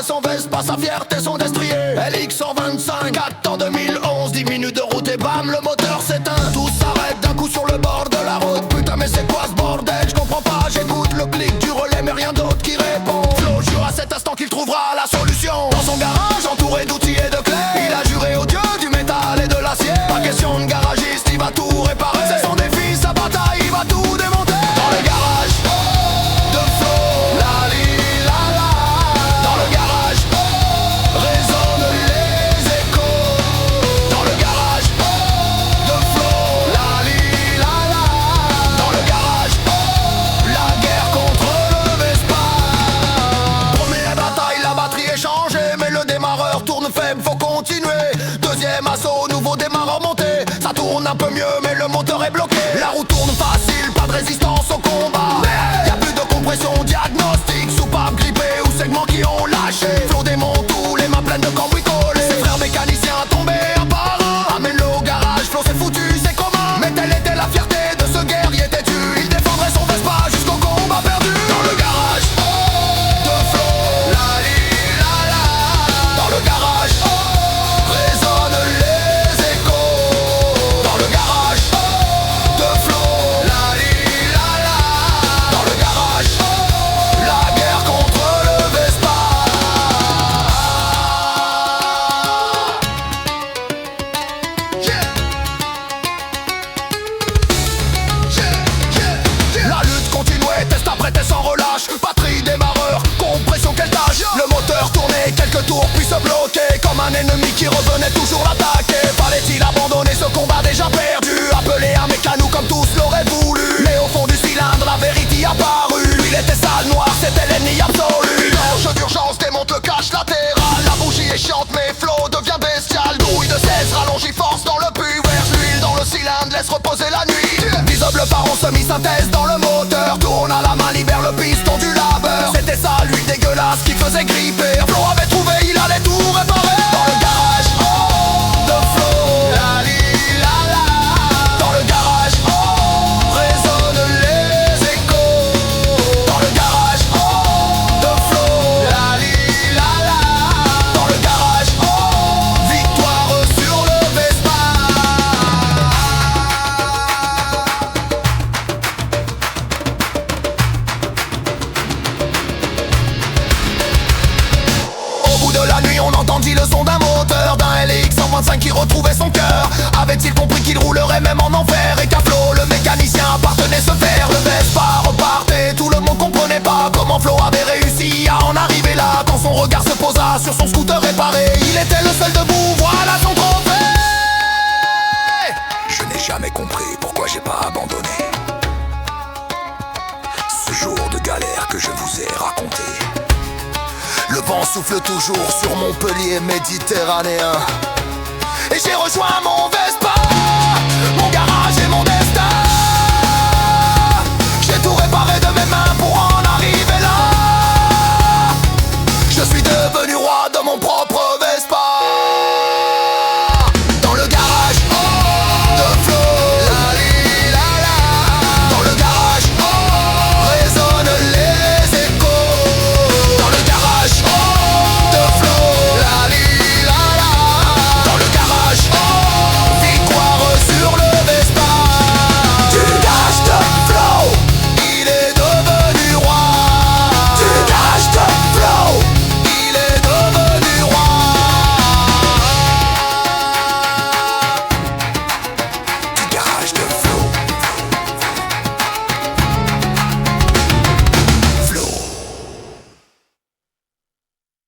démarrait son Vespa, sa fierté, son destrier. LX 125, 4 en 2011, 10 minutes de route et bam, le moteur s'éteint. Tout s'arrête d'un coup sur le bord de la route. Putain mais c'est quoi ce bordel, je comprends pas, j'écoute le clic du relais mais rien d'autre qui répond. Flo jure à cet instant qu'il trouvera la solution. Dans son garage entouré d'outils et de clés, il a juré au dieu du métal et de l'acier. Pas question de garagiste, il va tout réparer. C'est son défi, sa bataille, il va tout démonter. Dans le garage de Flo, la li la la. Dans le garage résonnent les échos. Dans le garage de Flo, la li la la. Dans le garage, la guerre contre le Vespa. Première bataille, la batterie est changée, mais le démarreur tourne faible, faut continuer. Deuxième assaut, nouveau démarreur monté. Ça tourne un peu mieux, mais le moteur est bloqué. La roue tourne facile, pas de résistance au combat. Y'a plus de compression, diagnostic, soupape grippée ou segments qui ont lâché. Flo démonte tous les mains pleines de cambricolés. Ses frères mécaniciens tombés un par un. Amène-le au garage, Flo c'est foutu, c'est commun. Mais telle était la fierté de ce guerrier têtu. Il défendrait son Vespa jusqu'au combat perdu. Dans le garage de Flo, la li la la. Dans le garage résonnent les échos. Dans le garage de Flo, la li la la. Dans le garage, la guerre contre le Vespa. La lutte continuait, test après test sans relâche. Batterie, démarreur, compression, quelle tâche. Le moteur tournait quelques tours puis se bloquait. Comme un ennemi qui revenait toujours l'attaquer. Fallait-il abandonner ce combat déjà perdu? Appeler un mécano comme tous l'auraient voulu. Mais au fond du cylindre la vérité apparut. L'huile était sale, noire, c'était l'ennemi absolu. Une orge d'urgence démonte le cache latéral. La bougie est chiante mais Flo devient bestial. Douille de 16, rallonge, force dans le puits. Verse l'huile dans le cylindre, laisse reposer la nuit. Visible phare en semi-synthèse dans le moteur. Tourne à la main, libère le piston du labeur. C'était ça l'huile dégueulasse qui faisait gripper. Flo avait trouvé, il allait tout réparer. Dans le garage de Flo, la li la la. Dans le garage résonnent les échos. Dans le garage de Flo, la li la la. Dans le garage, victoire sur le Vespa. Au bout de la nuit, on entendit le son d'un moteur, d'un LX 125 qui retrouvait son cœur. Avait-il compris qu'il roulerait même en enfer et qu'à Flo, le mécanicien, appartenait se faire? Le Vespa repartait, tout le monde comprenait pas comment Flo avait réussi à en arriver là. Quand son regard se posa sur son scooter réparé, il était le seul debout, voilà son trophée. Je n'ai jamais compris pourquoi j'ai pas abandonné. Ce jour de galère que je vous ai raconté. Le vent souffle toujours sur Montpellier méditerranéen. Et j'ai rejoint mon Vespa.